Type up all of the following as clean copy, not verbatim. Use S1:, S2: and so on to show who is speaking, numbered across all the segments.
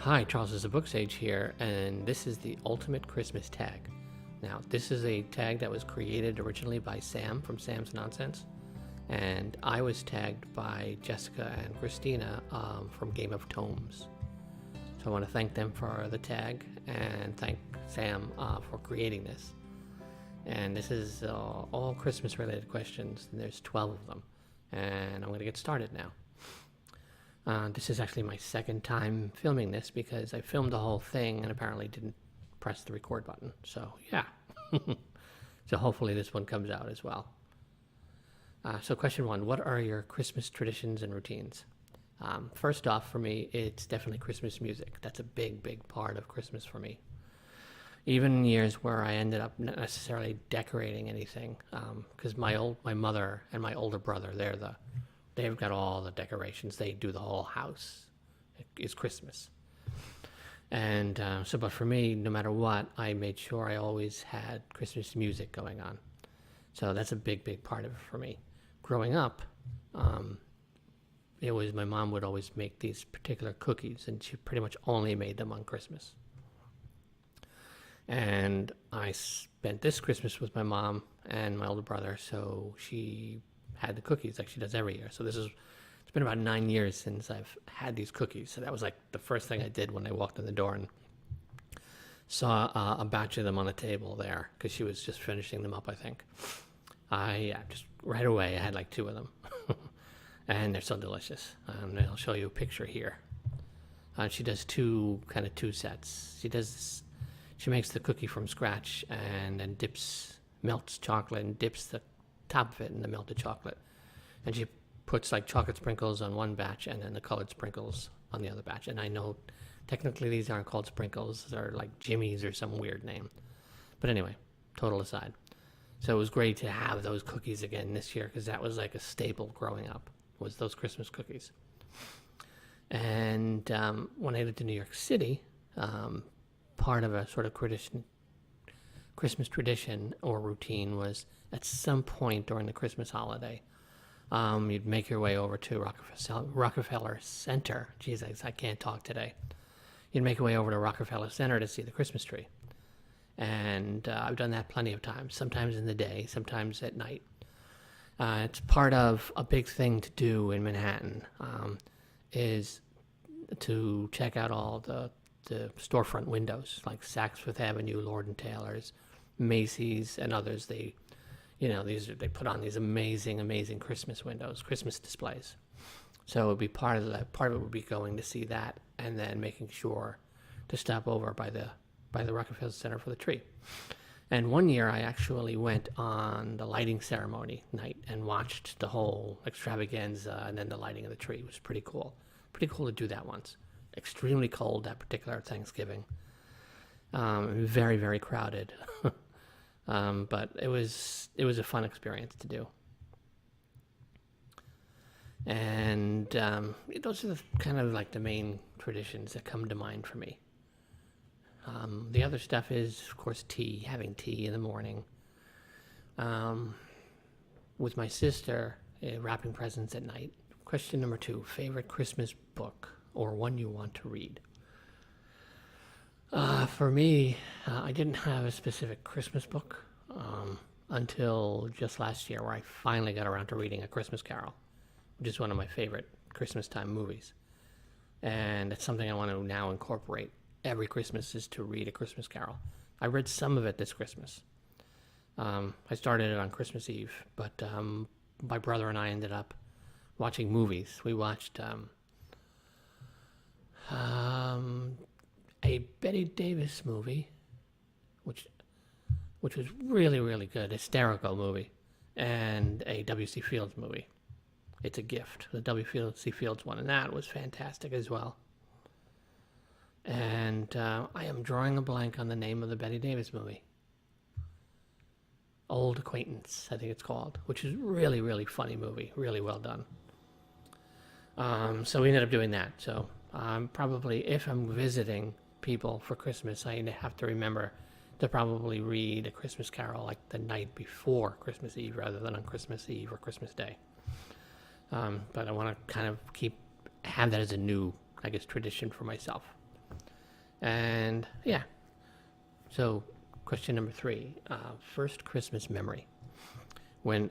S1: Hi, Charles is a SirBookSage here, and this is the Ultimate Christmas Tag. Now, this is a tag that was created originally by Sam from Samsnonsense, and I was tagged by Jessica and Christina from Game of Tomes. So I want to thank them for the tag and thank Sam for creating this. And this is all Christmas related questions, and there's 12 of them, and I'm going to get started now. This is actually my second time filming this because I filmed the whole thing and apparently didn't press the record button. So yeah, so hopefully this one comes out as well. So question one, what are your Christmas traditions and routines? First off, for me, it's definitely Christmas music. That's a big part of Christmas for me. Even in years where I ended up not necessarily decorating anything, because my mother and my older brother, they've got all the decorations. They do the whole house. It's Christmas. And but for me, no matter what, I made sure I always had Christmas music going on. So that's a big part of it for me. Growing up, it was my mom would always make these particular cookies, and she pretty much only made them on Christmas. And I spent this Christmas with my mom and my older brother, so she had the cookies like she does every year. So it's been about 9 years since I've had these cookies. So that was like the first thing I did when I walked in the door and saw a batch of them on the table there, because she was just finishing them up, I think. Just right away, I had like 2 of them. And they're so delicious. And I'll show you a picture here. She does two sets. She makes the cookie from scratch and then melts chocolate and dips the top of it in the melted chocolate, and she puts like chocolate sprinkles on one batch and then the colored sprinkles on the other batch. And I know technically these aren't called sprinkles, they're like Jimmy's or some weird name, but anyway, total aside. So it was great to have those cookies again this year, because that was like a staple growing up, was those Christmas cookies. And when I lived in New York City, part of a sort of Christmas tradition or routine was at some point during the Christmas holiday, you'd make your way over to Rockefeller Center. Jesus, I can't talk today. You'd make your way over to Rockefeller Center to see the Christmas tree. And I've done that plenty of times, sometimes in the day, sometimes at night. It's part of a big thing to do in Manhattan, is to check out all the storefront windows, like Saks Fifth Avenue, Lord & Taylor's, Macy's, and others. They put on these amazing Christmas windows, Christmas displays. So it would be part of it would be going to see that, and then making sure to stop over by the Rockefeller Center for the tree. And one year I actually went on the lighting ceremony night and watched the whole extravaganza and then the lighting of the tree. It was pretty cool. Pretty cool to do that once. Extremely cold that particular Thanksgiving. Very crowded. But it was a fun experience to do. And those are kind of like the main traditions that come to mind for me. The other stuff is, of course, having tea in the morning. With my sister, wrapping presents at night. Question number 2, favorite Christmas book or one you want to read? For me, I didn't have a specific Christmas book until just last year, where I finally got around to reading A Christmas Carol, which is one of my favorite Christmas time movies. And it's something I want to now incorporate every Christmas, is to read A Christmas Carol. I read some of it this Christmas. I started it on Christmas Eve, but my brother and I ended up watching movies. We watched a Betty Davis movie, which was really good, hysterical movie, and a W.C. Fields movie. It's a Gift, the W.C. Fields one, and that was fantastic as well. And I am drawing a blank on the name of the Betty Davis movie. Old Acquaintance, I think it's called, which is really funny movie, really well done. So we ended up doing that. So probably, if I'm visiting people for Christmas, I have to remember to probably read A Christmas Carol like the night before Christmas Eve rather than on Christmas Eve or Christmas Day. But I want to kind of have that as a new, I guess, tradition for myself. And yeah, so question number 3, first Christmas memory. When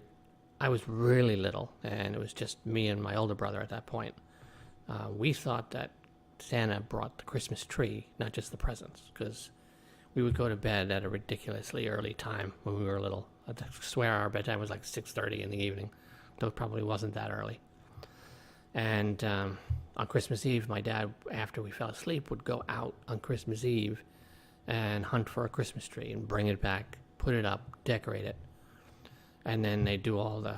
S1: I was really little, and it was just me and my older brother at that point, we thought that Santa brought the Christmas tree, not just the presents, because we would go to bed at a ridiculously early time when we were little. I swear our bedtime was like 6:30 in the evening, though it probably wasn't that early. And on Christmas Eve, my dad, after we fell asleep, would go out on Christmas Eve and hunt for a Christmas tree and bring it back, put it up, decorate it. And then they do all the,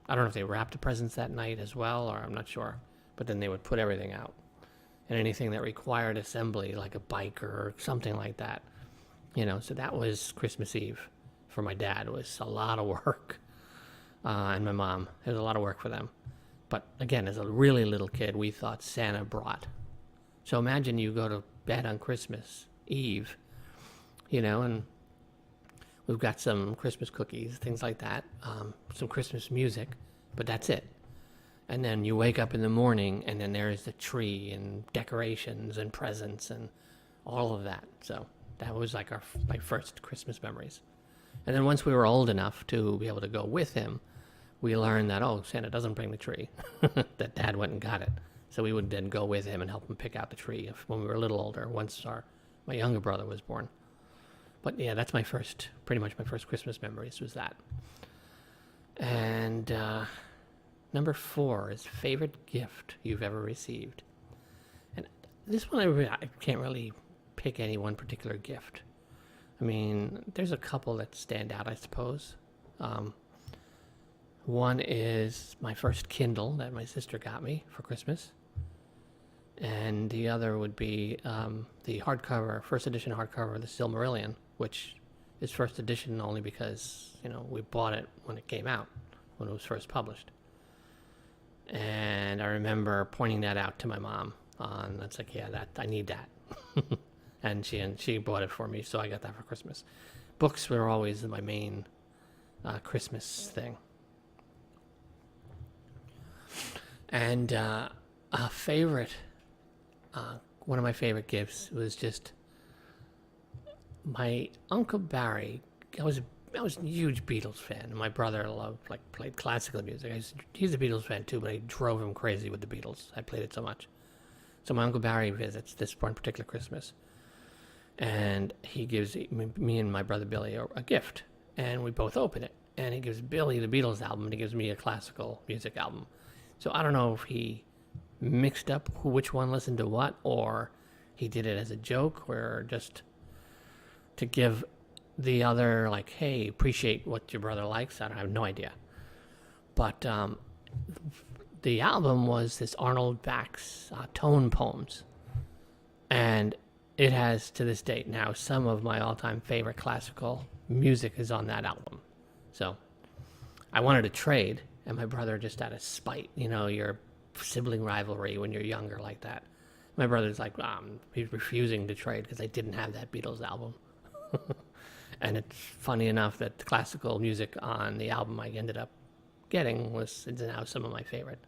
S1: I don't know if they wrapped the presents that night as well, or I'm not sure. But then they would put everything out. And anything that required assembly, like a bike or something like that. So that was Christmas Eve for my dad. It was a lot of work. And my mom, it was a lot of work for them. But again, as a really little kid, we thought Santa brought. So imagine you go to bed on Christmas Eve, and we've got some Christmas cookies, things like that, some Christmas music, but that's it. And then you wake up in the morning, and then there's the tree and decorations and presents and all of that. So that was like my first Christmas memories. And then once we were old enough to be able to go with him, we learned that, Santa doesn't bring the tree, that Dad went and got it. So we would then go with him and help him pick out the tree when we were a little older, once my younger brother was born. But yeah, that's pretty much my first Christmas memories was that. And number 4 is favorite gift you've ever received. And this one, I can't really pick any one particular gift. I mean, there's a couple that stand out, I suppose. One is my first Kindle that my sister got me for Christmas. And the other would be the hardcover, first edition hardcover of the Silmarillion, which is first edition only because, we bought it when it came out, when it was first published. And I remember pointing that out to my mom. And it's like, yeah, I need that. and she bought it for me, so I got that for Christmas. Books were always my main Christmas thing. And a favorite, one of my favorite gifts was just my Uncle Barry. I was a huge Beatles fan. My brother played classical music. He's a Beatles fan too, but I drove him crazy with the Beatles. I played it so much. So my Uncle Barry visits this one particular Christmas, and he gives me and my brother Billy a gift, and we both open it. And he gives Billy the Beatles album, and he gives me a classical music album. So I don't know if he mixed up which one listened to what, or he did it as a joke, or just to give the other, like, hey, appreciate what your brother likes. I have no idea. But the album was this Arnold Bax tone poems. And it has, to this date now, some of my all-time favorite classical music is on that album. So I wanted to trade, and my brother, just out of spite, your sibling rivalry when you're younger like that. My brother's like, he's refusing to trade because I didn't have that Beatles album. And it's funny enough that the classical music on the album I ended up getting is now some of my favorite.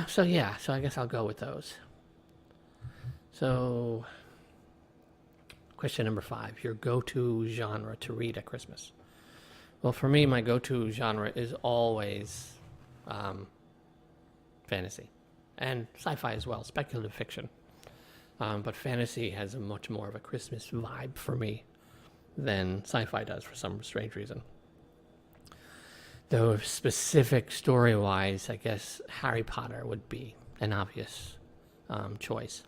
S1: So I guess I'll go with those. So, question number 5, your go-to genre to read at Christmas. Well, for me, my go-to genre is always fantasy and sci-fi as well, speculative fiction. But fantasy has a much more of a Christmas vibe for me than sci-fi does for some strange reason. Though specific story-wise, I guess Harry Potter would be an obvious choice.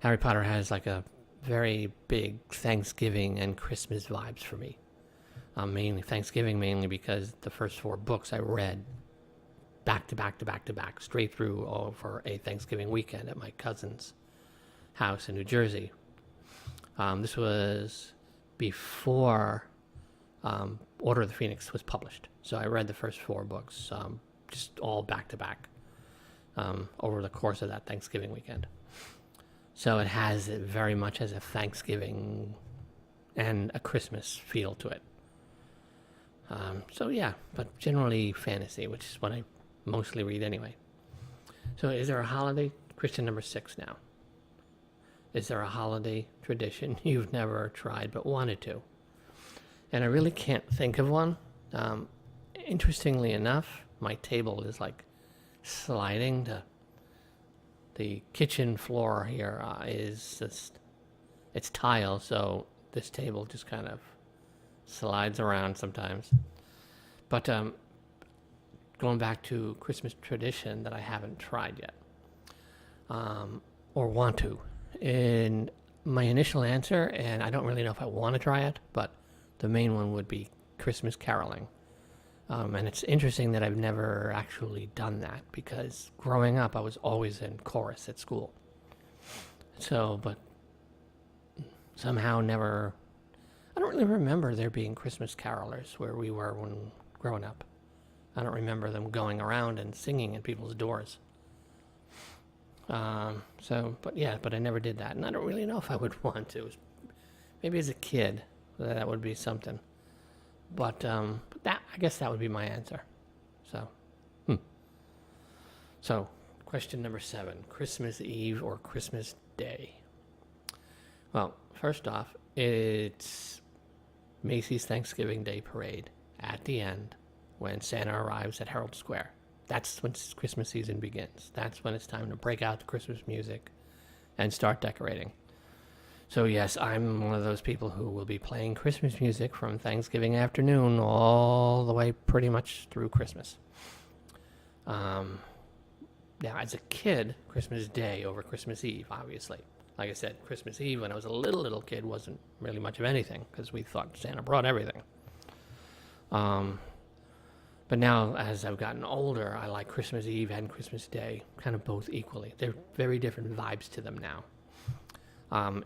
S1: Harry Potter has like a very big Thanksgiving and Christmas vibes for me. Mainly Thanksgiving, mainly because the first 4 books I read back to back, straight through over a Thanksgiving weekend at my cousin's house in New Jersey. This was before Order of the Phoenix was published. So I read the first 4 books, just all back to back, over the course of that Thanksgiving weekend. So it very much has a Thanksgiving and a Christmas feel to it. But generally fantasy, which is what I mostly read anyway. So is there a holiday? Question number 6 now. Is there a holiday tradition you've never tried but wanted to? And I really can't think of one. Interestingly enough, my table is like sliding. The kitchen floor here is just, it's tile, so this table just kind of slides around sometimes. But going back to Christmas tradition that I haven't tried yet, or want to. In my initial answer, and I don't really know if I want to try it, but the main one would be Christmas caroling. And it's interesting that I've never actually done that, because growing up I was always in chorus at school. So, but somehow never, I don't really remember there being Christmas carolers where we were when growing up. I don't remember them going around and singing at people's doors. But I never did that, and I don't really know if I would want to. Maybe as a kid, that would be something. But I guess that would be my answer. So, question number 7: Christmas Eve or Christmas Day? Well, first off, it's Macy's Thanksgiving Day Parade at the end when Santa arrives at Herald Square. That's when Christmas season begins. That's when it's time to break out the Christmas music and start decorating. So yes, I'm one of those people who will be playing Christmas music from Thanksgiving afternoon all the way pretty much through Christmas. Now, as a kid, Christmas Day over Christmas Eve, obviously. Like I said, Christmas Eve when I was a little kid wasn't really much of anything because we thought Santa brought everything. But now, as I've gotten older, I like Christmas Eve and Christmas Day kind of both equally. They're very different vibes to them now.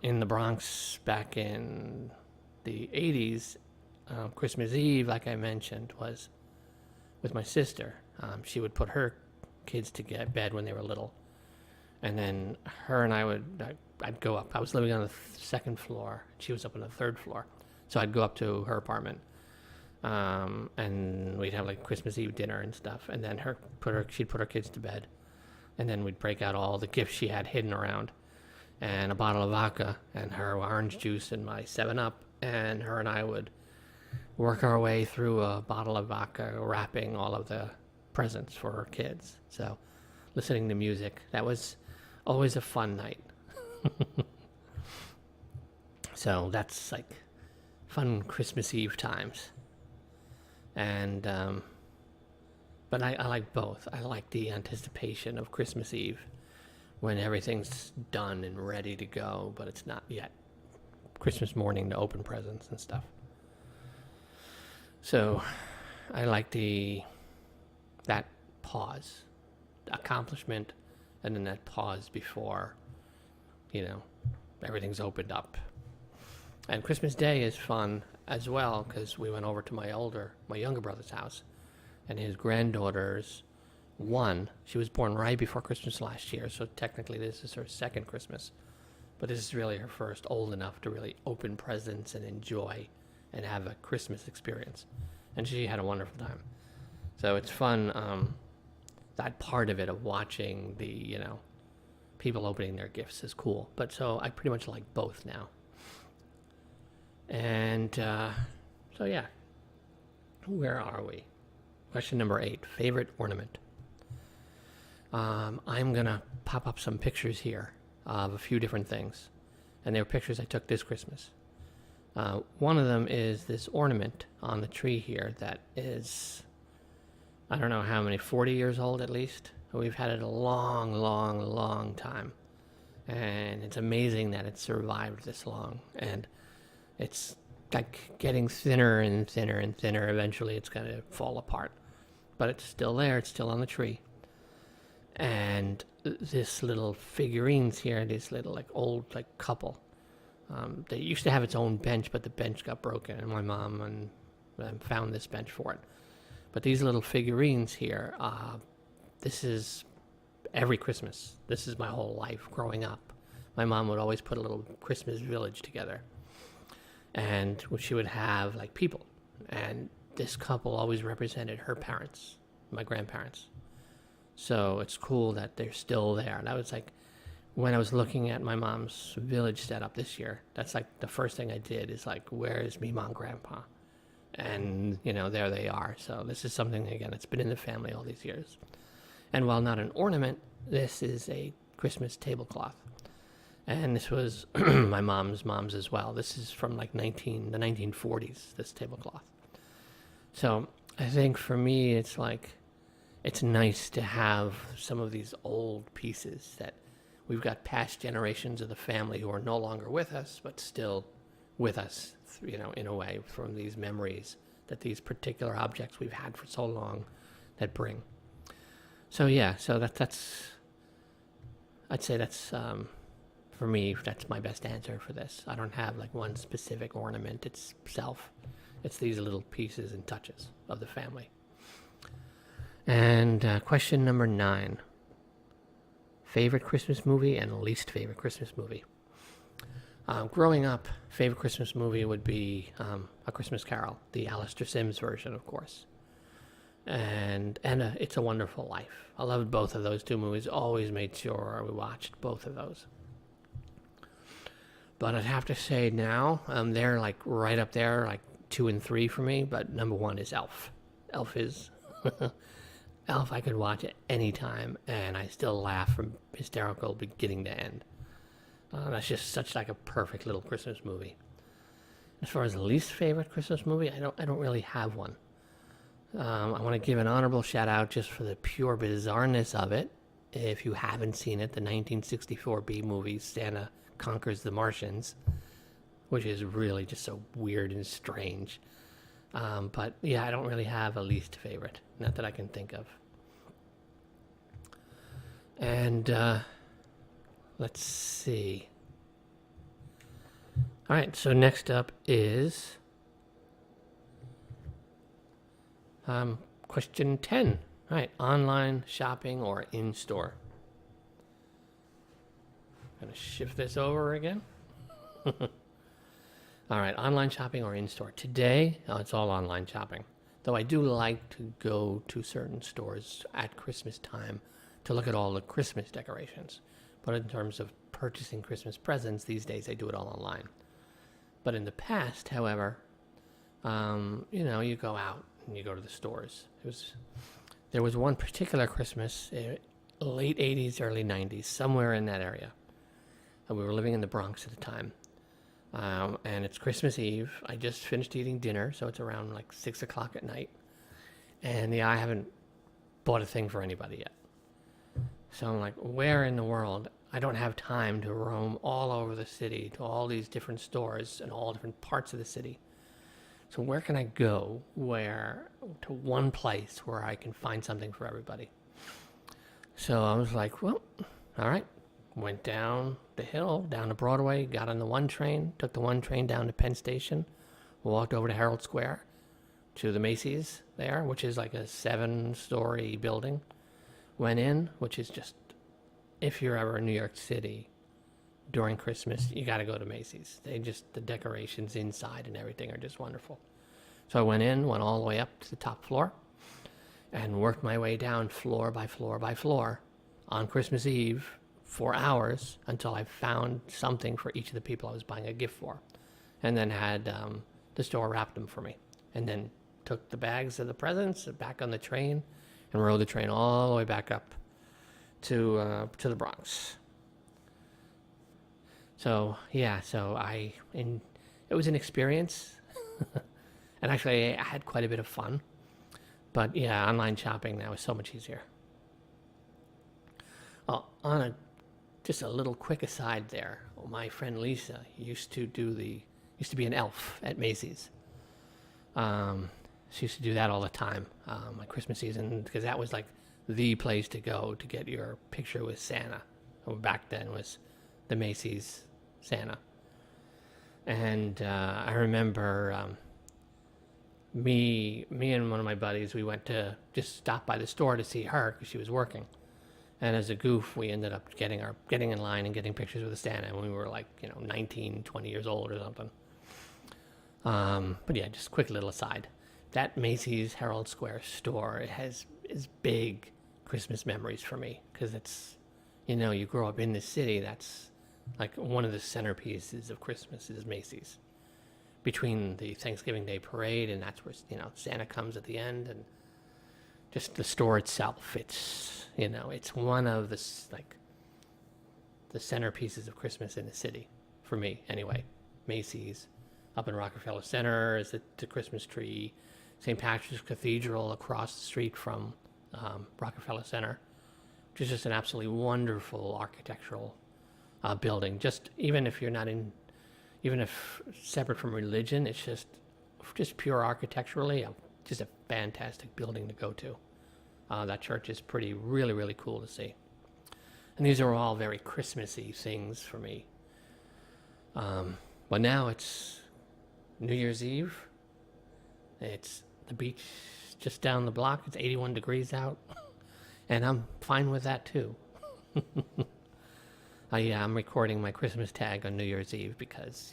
S1: In the Bronx back in the 80s, Christmas Eve, like I mentioned, was with my sister. She would put her kids to bed when they were little. And then her and I'd go up. I was living on the second floor. She was up on the third floor. So I'd go up to her apartment. And we'd have like Christmas Eve dinner and stuff. And then she'd put her kids to bed. And then we'd break out all the gifts she had hidden around. And a bottle of vodka and her orange juice and my 7-Up. And her and I would work our way through a bottle of vodka, wrapping all of the presents for her kids. So listening to music, that was always a fun night. So that's like fun Christmas Eve times. And but I like both. I like the anticipation of Christmas Eve when everything's done and ready to go, but it's not yet Christmas morning to open presents and stuff. So I like that pause, accomplishment, and then that pause before, everything's opened up. And Christmas Day is fun as well because we went over to my younger brother's house, and his granddaughter's one. She was born right before Christmas last year, so technically this is her second Christmas. But this is really her first old enough to really open presents and enjoy and have a Christmas experience. And she had a wonderful time. So it's fun, that part of it of watching the, people opening their gifts is cool. But so I pretty much like both now. And so yeah, where are we? Question number 8, favorite ornament. I'm going to pop up some pictures here of a few different things. And they were pictures I took this Christmas. One of them is this ornament on the tree here that is, I don't know how many, 40 years old at least. We've had it a long time. And it's amazing that it survived this long. And it's like getting thinner and thinner and thinner. Eventually it's going to fall apart. But it's still there. It's still on the tree. And this little figurines here, this little old couple. They used to have its own bench, but the bench got broken, and my mom found this bench for it. But these little figurines here, this is every Christmas. This is my whole life growing up. My mom would always put a little Christmas village together, and she would have people. And this couple always represented her parents, my grandparents. So it's cool that they're still there. And I was when I was looking at my mom's village setup this year, that's like the first thing I did is like, where is me mom, grandpa? And, there they are. So this is something, again, it's been in the family all these years. And while not an ornament, this is a Christmas tablecloth. And this was my mom's as well. This is from like the 1940s, this tablecloth. So I think for me, it's like, it's nice to have some of these old pieces that we've got past generations of the family who are no longer with us, but still with us, in a way, from these memories that these particular objects we've had for so long that bring. So yeah, so I'd say that's, for me, that's my best answer for this. I don't have like one specific ornament itself. It's these little pieces and touches of the family. And question number 9. Favorite Christmas movie and least favorite Christmas movie. Growing up, favorite Christmas movie would be A Christmas Carol, the Alistair Sims version, of course. And It's a Wonderful Life. I loved both of those two movies. Always made sure we watched both of those. But I'd have to say now, they're like right up there, like 2 and 3 for me. But number 1 is Elf. Elf is... Elf I could watch at any time, and I still laugh from hysterical beginning to end. That's just such like a perfect little Christmas movie. As far as the least favorite Christmas movie, I don't really have one. I want to give an honorable shout out just for the pure bizarreness of it. If you haven't seen it, the 1964 B movie Santa Conquers the Martians, which is really just so weird and strange. But yeah, I don't really have a least favorite, not that I can think of. And let's see. All right, so next up is question 10. All right, online shopping or in-store? I'm going to shift this over again. All right, online shopping or in-store? Today, it's all online shopping. Though I do like to go to certain stores at Christmas time to look at all the Christmas decorations. But in terms of purchasing Christmas presents, these days I do it all online. But in the past, however, you go out and you go to the stores. There was one particular Christmas, late 80s, early 90s, somewhere in that area. And we were living in the Bronx at the time. And it's Christmas Eve. I just finished eating dinner, so it's around like 6 o'clock at night. And I haven't bought a thing for anybody yet. So I'm like, where in the world? I don't have time to roam all over the city to all these different stores and all different parts of the city. So where can I go to one place where I can find something for everybody? So I was like, well, all right. Went down the hill, down to Broadway, got on the 1 train, took the 1 train down to Penn Station, walked over to Herald Square to the Macy's there, which is like a 7-story building. Went in, which is just, if you're ever in New York City during Christmas, you got to go to Macy's. The decorations inside and everything are just wonderful. So I went all the way up to the top floor and worked my way down floor by floor by floor on Christmas Eve for hours until I found something for each of the people I was buying a gift for. And then had the store wrap them for me. And then took the bags of the presents back on the train and rode the train all the way back up to the Bronx. So yeah, it was an experience. And actually I had quite a bit of fun. But yeah, online shopping now is so much easier. Well, just a little quick aside there. My friend Lisa used to be an elf at Macy's. She used to do that all the time, my Christmas season, because that was like the place to go to get your picture with Santa. Back then was the Macy's Santa. And I remember me and one of my buddies, we went to just stop by the store to see her because she was working. And as a goof, we ended up getting in line and getting pictures with the Santa when we were like, 19, 20 years old or something. But yeah, just a quick little aside. That Macy's Herald Square store, is big Christmas memories for me because it's, you grow up in the city, that's like one of the centerpieces of Christmas is Macy's. Between the Thanksgiving Day parade, and that's where, Santa comes at the end, and just the store itself, it's one of the, like, the centerpieces of Christmas in the city, for me, anyway. Macy's. Up in Rockefeller Center is the Christmas tree. St. Patrick's Cathedral across the street from Rockefeller Center, which is just an absolutely wonderful architectural building. Just even if separate from religion, it's just pure architecturally, just a fantastic building to go to. That church is really, really cool to see. And these are all very Christmassy things for me. But now it's New Year's Eve. It's the beach just down the block. It's 81 degrees out. And I'm fine with that too. I'm recording my Christmas tag on New Year's Eve because,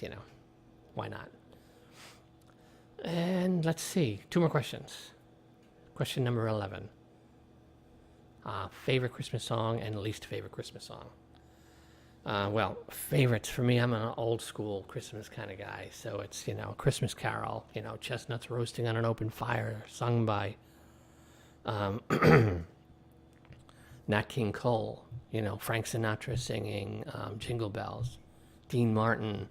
S1: why not? And let's see, 2 more questions. Question number 11. Favorite Christmas song and least favorite Christmas song. Well, favorites for me, I'm an old school Christmas kind of guy. So it's, Christmas Carol, chestnuts roasting on an open fire, sung by Nat King Cole, Frank Sinatra singing Jingle Bells, Dean Martin,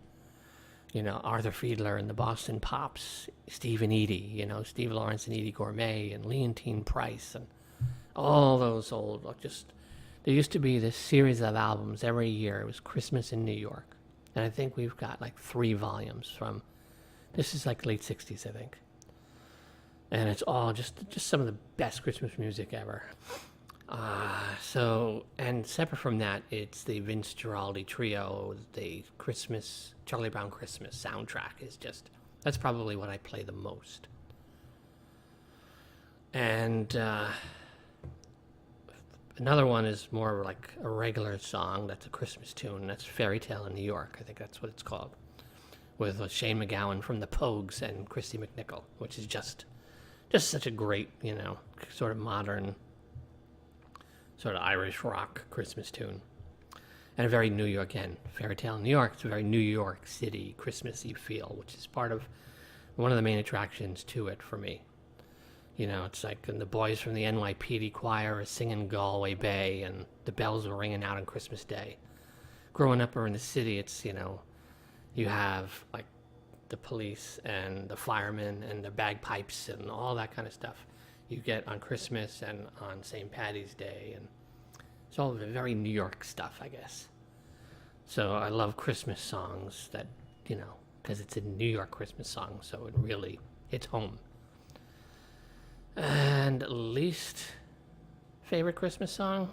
S1: Arthur Fiedler and the Boston Pops, Steve and Edie, Steve Lawrence and Edie Gourmet and Leontine Price and all those old, there used to be this series of albums every year. It was Christmas in New York. And I think we've got like 3 volumes this is like late 60s, I think. And it's all just some of the best Christmas music ever. And separate from that, it's the Vince Guaraldi Trio, the Charlie Brown Christmas soundtrack that's probably what I play the most. And another one is more like a regular song that's a Christmas tune. That's Fairy Tale in New York. I think that's what it's called. With Shane MacGowan from the Pogues and Christy McNichol, which is just such a great, sort of modern, sort of Irish rock Christmas tune. And a very New York, again, Fairy Tale in New York. It's a very New York City Christmassy feel, which is part of one of the main attractions to it for me. It's like the boys from the NYPD choir are singing Galway Bay, and the bells are ringing out on Christmas Day. Growing up in the city, it's, you have like the police and the firemen and the bagpipes and all that kind of stuff you get on Christmas and on St. Patty's Day. And it's all very New York stuff, I guess. So I love Christmas songs that, because it's a New York Christmas song, so it really hits home. And least favorite Christmas song?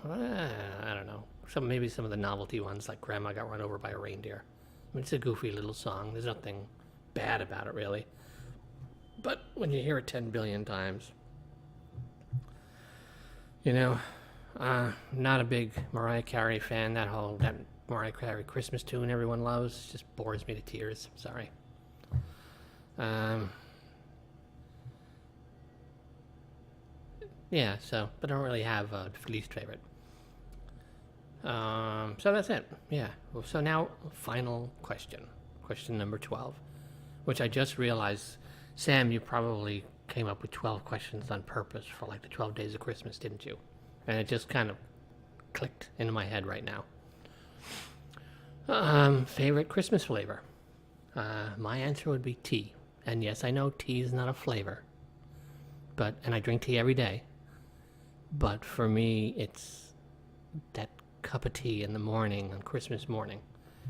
S1: I don't know. Maybe some of the novelty ones, like Grandma Got Run Over by a Reindeer. I mean, it's a goofy little song. There's nothing bad about it, really. But when you hear it 10 billion times, not a big Mariah Carey fan. That Mariah Carey Christmas tune everyone loves just bores me to tears. Sorry. Yeah, but I don't really have a least favorite. So that's it. Yeah. Well, so now, final question. Question number 12, which I just realized, Sam, you probably came up with 12 questions on purpose for like the 12 days of Christmas, didn't you? And it just kind of clicked into my head right now. Favorite Christmas flavor? My answer would be tea. And yes, I know tea is not a flavor, and I drink tea every day. But for me, it's that cup of tea in the morning on Christmas morning.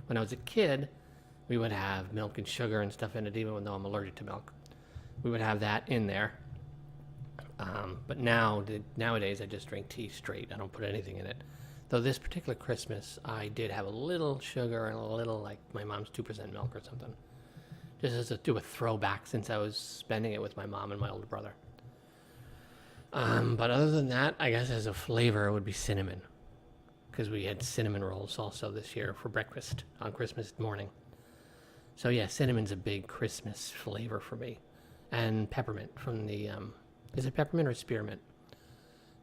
S1: When I was a kid, we would have milk and sugar and stuff in it, even though I'm allergic to milk. We would have that in there. But nowadays, I just drink tea straight. I don't put anything in it. Though this particular Christmas, I did have a little sugar and a little, like, my mom's 2% milk or something. Just as do a throwback, since I was spending it with my mom and my older brother. But other than that, I guess as a flavor, it would be cinnamon. Because we had cinnamon rolls also this year for breakfast on Christmas morning. So yeah, cinnamon's a big Christmas flavor for me. And peppermint from the, is it peppermint or spearmint?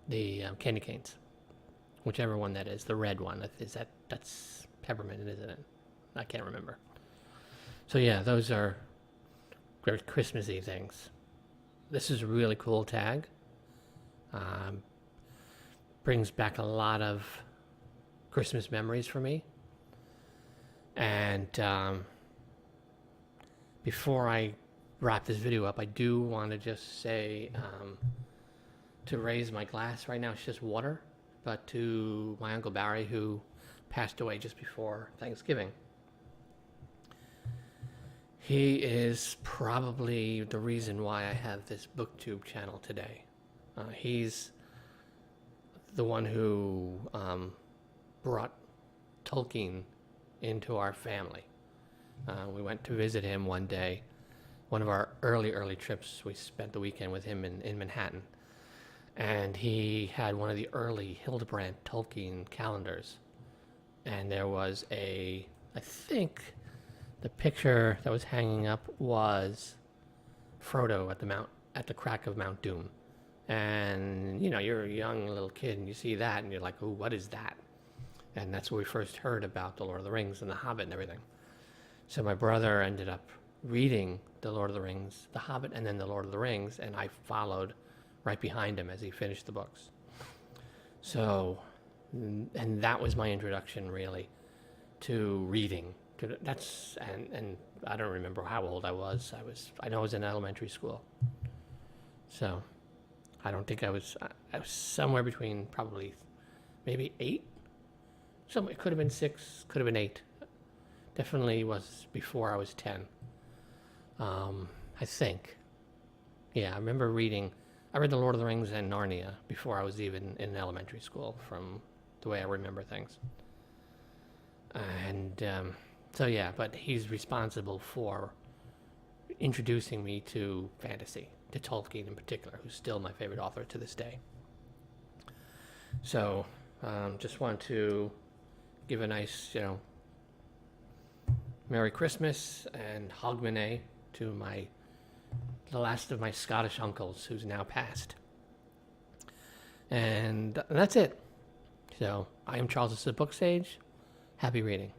S1: The candy canes. whichever one that is, the red one. That's peppermint, isn't it? I can't remember. So yeah, those are very Christmassy things. This is a really cool tag. Brings back a lot of Christmas memories for me. And before I wrap this video up, I do want to just say to raise my glass right now, it's just water, but to my Uncle Barry, who passed away just before Thanksgiving. He is probably the reason why I have this BookTube channel today. He's the one who brought Tolkien into our family. We went to visit him one day. One of our early trips, we spent the weekend with him in Manhattan. And he had one of the early Hildebrandt Tolkien calendars. And there was I think the picture that was hanging up was Frodo at the crack of Mount Doom. And, you know, you're a young little kid and you see that and you're like, oh, what is that? And that's where we first heard about The Lord of the Rings and The Hobbit and everything. So my brother ended up reading The Lord of the Rings, The Hobbit, and then The Lord of the Rings, and I followed right behind him as he finished the books. So, and that was my introduction, really, to reading. And I don't remember how old I was. I know I was in elementary school. So, I don't think I was somewhere between probably maybe 8. So it could have been 6, could have been 8. Definitely was before I was 10. I think. Yeah, I remember I read The Lord of the Rings and Narnia before I was even in elementary school, from the way I remember things. And so yeah, but he's responsible for introducing me to fantasy, to Tolkien in particular, who's still my favorite author to this day. So just want to give a nice, Merry Christmas and Hogmanay to the last of my Scottish uncles, who's now passed. And that's it. So I am Charles, SirBookSage. Happy reading.